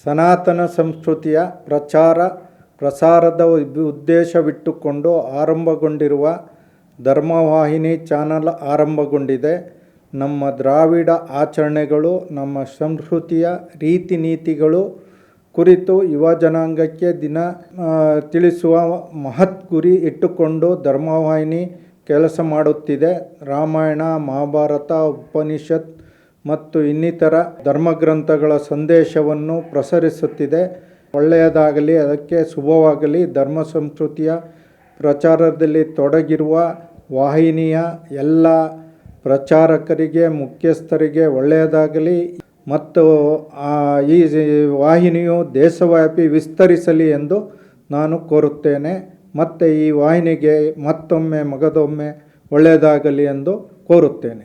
ಸನಾತನ ಸಂಸ್ಕೃತಿಯ ಪ್ರಸಾರದ ಉದ್ದೇಶವಿಟ್ಟುಕೊಂಡು ಆರಂಭಗೊಂಡಿರುವ ಧರ್ಮವಾಹಿನಿ ಚಾನಲ್ ಆರಂಭಗೊಂಡಿದೆ. ನಮ್ಮ ದ್ರಾವಿಡ ಆಚರಣೆಗಳು, ನಮ್ಮ ಸಂಸ್ಕೃತಿಯ ರೀತಿ ನೀತಿಗಳು ಕುರಿತು ಯುವ ಜನಾಂಗಕ್ಕೆ ತಿಳಿಸುವ ಮಹತ್ ಗುರಿ ಇಟ್ಟುಕೊಂಡು ಧರ್ಮವಾಹಿನಿ ಕೆಲಸ ಮಾಡುತ್ತಿದೆ. ರಾಮಾಯಣ, ಮಹಾಭಾರತ, ಉಪನಿಷತ್ ಮತ್ತು ಇನ್ನಿತರ ಧರ್ಮಗ್ರಂಥಗಳ ಸಂದೇಶವನ್ನು ಪ್ರಸರಿಸುತ್ತಿದೆ. ಒಳ್ಳೆಯದಾಗಲಿ, ಅದಕ್ಕೆ ಶುಭವಾಗಲಿ. ಧರ್ಮ ಸಂಸ್ಕೃತಿಯ ಪ್ರಚಾರದಲ್ಲಿ ತೊಡಗಿರುವ ವಾಹಿನಿಯ ಎಲ್ಲ ಪ್ರಚಾರಕರಿಗೆ, ಮುಖ್ಯಸ್ಥರಿಗೆ ಒಳ್ಳೆಯದಾಗಲಿ ಮತ್ತು ಈ ವಾಹಿನಿಯು ದೇಶವ್ಯಾಪಿ ವಿಸ್ತರಿಸಲಿ ಎಂದು ನಾನು ಕೋರುತ್ತೇನೆ. ಮತ್ತು ಈ ವಾಹಿನಿಗೆ ಮತ್ತೊಮ್ಮೆ ಮಗದೊಮ್ಮೆ ಒಳ್ಳೆಯದಾಗಲಿ ಎಂದು ಕೋರುತ್ತೇನೆ.